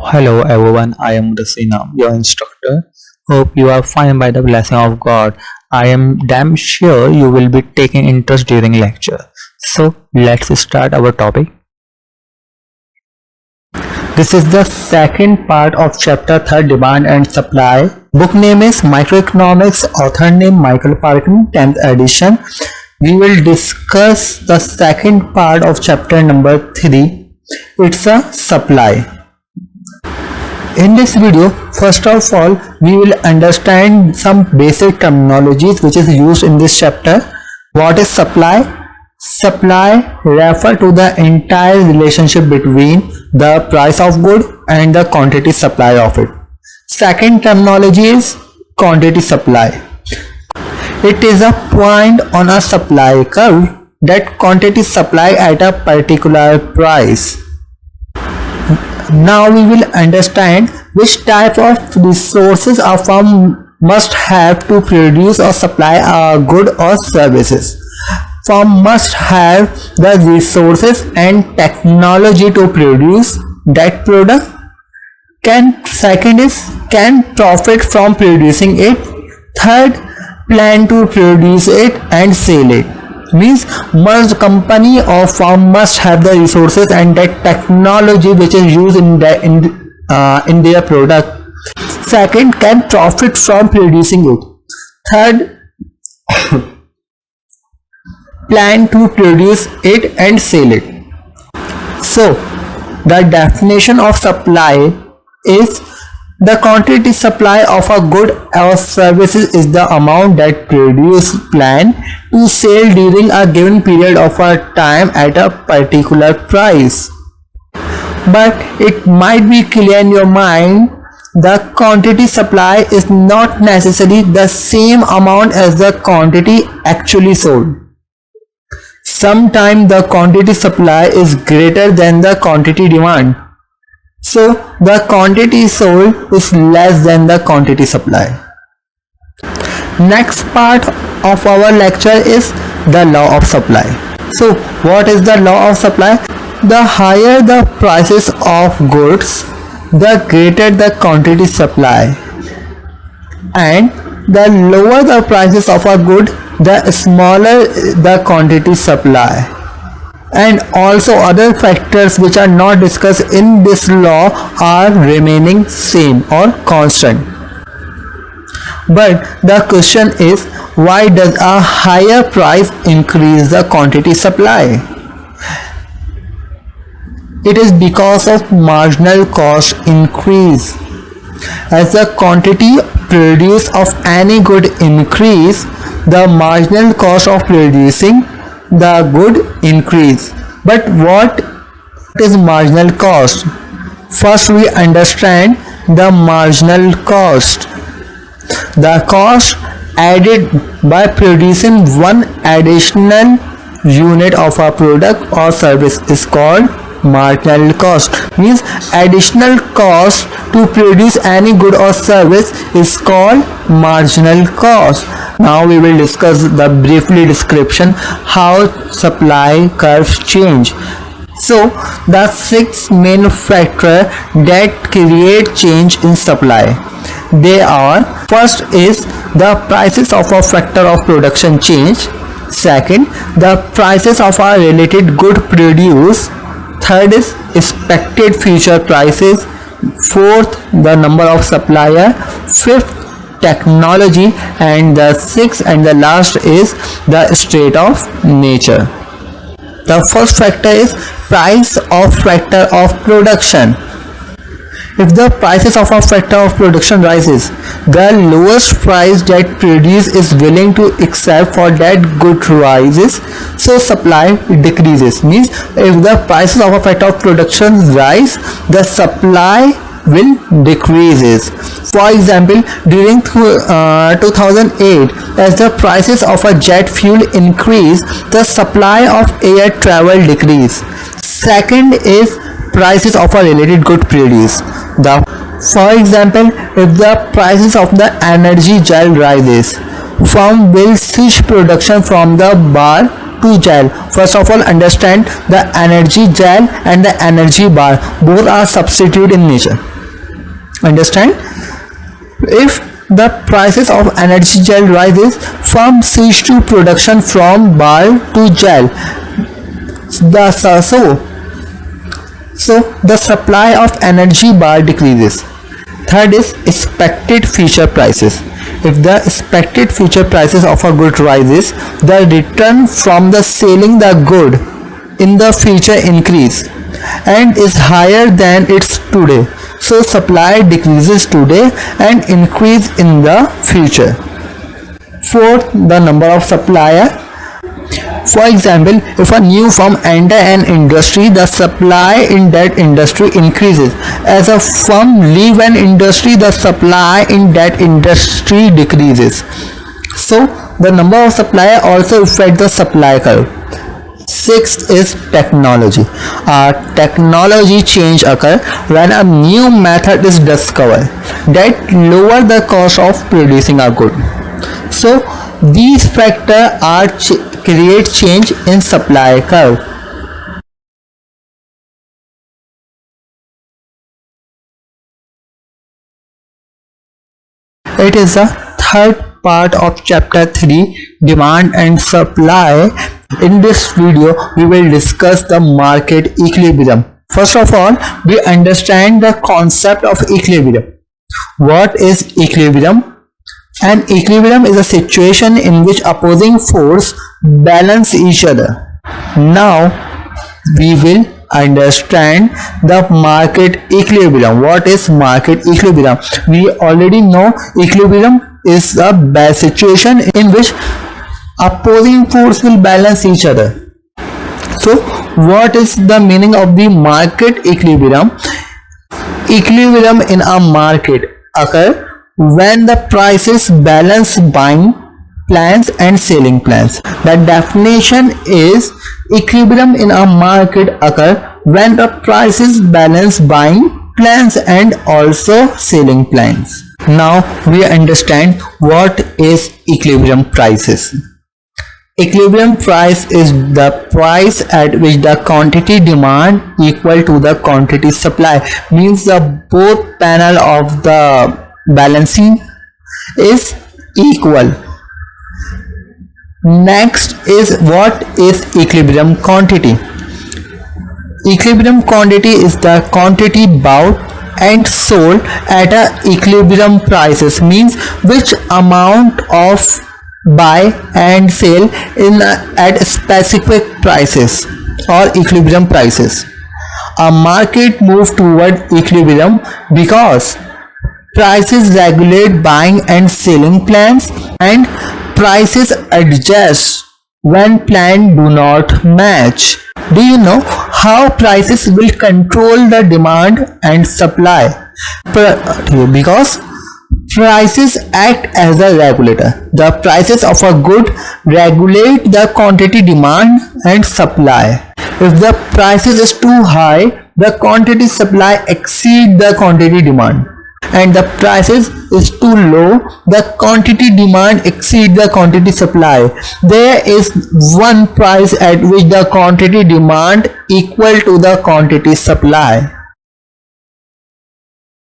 Hello everyone, I am Rasina, your instructor. Hope you are fine by the blessing of God. I am damn sure you will be taking interest during lecture. So let's start our topic. This is the second part of chapter 3, Demand and Supply. Book name is Microeconomics, author name Michael Parkin, 10th edition. We will discuss the second part of chapter number 3. It's a supply. In this video, first of all, we will understand some basic terminologies which is used in this chapter. What is supply? Supply refers to the entire relationship between the price of good and the quantity supply of it. Second terminology is quantity supply. It is a point on a supply curve that quantity supply at a particular price. Now we will understand which type of resources a firm must have to produce or supply a good or services. Firm must have the resources and technology to produce that product. Second is can profit from producing it. Third, plan to produce it and sell it. Means must company or firm must have the resources and that technology which is used in their product. Second, can profit from producing it. Third, plan to produce it and sell it. So the definition of supply is the quantity supply of a good or services is the amount that produce plan to sell during a given period of a time at a particular price. But it might be clear in your mind the quantity supply is not necessarily the same amount as the quantity actually sold. Sometimes the quantity supply is greater than the quantity demand. So the quantity sold is less than the quantity supply. Next part of our lecture is the law of supply. So what is the law of supply? The higher the prices of goods, the greater the quantity supply, and the lower the prices of a good, the smaller the quantity supply. And also other factors which are not discussed in this law are remaining same or constant. But the question is, why does a higher price increase the quantity supply? It is because of marginal cost increase. As the quantity produced of any good increase, the marginal cost of producing the good increase. But what is marginal cost? First we understand the marginal cost. The cost added by producing one additional unit of a product or service is called marginal cost. Means additional cost to produce any good or service is called marginal cost. Now we will discuss the briefly description how supply curves change. So the 6 main factors that create change in supply. They are: first is the prices of a factor of production change. Second, the prices of a related good produced. Third is expected future prices. Fourth, the number of supplier. Fifth, technology. And the sixth and the last is the state of nature. The first factor is price of factor of production. If the prices of a factor of production rises, the lowest price that produce is willing to accept for that good rises, so supply decreases. Means if the prices of a factor of production rise, the supply will decreases. For example, during 2008, as the prices of a jet fuel increase, the supply of air travel decrease. Second is prices of a related good produce. For example, if the prices of the energy gel rises, firm will switch production from the bar to gel. First of all, understand the energy gel and the energy bar, both are substitute in nature. Understand? If the prices of energy gel rises, firm switch to production from bar to gel. So the supply of energy bar decreases. Third is expected future prices. If the expected future prices of a good rises, the return from the selling the good in the future increase and is higher than its today. So supply decreases today and increase in the future. Fourth, the number of supplier. For example, if a new firm enter an industry, the supply in that industry increases. As a firm leave an industry, the supply in that industry decreases. So the number of supplier also affect the supply curve. Sixth is technology. Technology change occur when a new method is discovered that lower the cost of producing a good. So these factors create change in supply curve. It is the third part of chapter 3, demand and supply. In this video we will discuss the market equilibrium. First of all, we understand the concept of equilibrium. What is equilibrium? An equilibrium is a situation in which opposing force balance each other. Now we will understand the market equilibrium. What is market equilibrium? We already know equilibrium is a bad situation in which opposing force will balance each other. So what is the meaning of the market equilibrium? Equilibrium in a market occur when the prices balance buying plans and selling plans. The definition is equilibrium in a market occur when the prices balance buying plans and also selling plans. Now we understand what is equilibrium prices. Equilibrium price is the price at which the quantity demand equal to the quantity supply. Means the both panel of the balancing is equal. Next is what is equilibrium quantity. Equilibrium quantity is the quantity bought and sold at a equilibrium prices, means which amount of buy and sell in at specific prices or equilibrium prices. A market moves toward equilibrium because prices regulate buying and selling plans and prices adjust when plans do not match. Do you know how prices will control the demand and supply? Because prices act as a regulator. The prices of a good regulate the quantity demand and supply. If the prices is too high, the quantity supply exceed the quantity demand, and the prices is too low, the quantity demand exceed the quantity supply. There is one price at which the quantity demand equal to the quantity supply.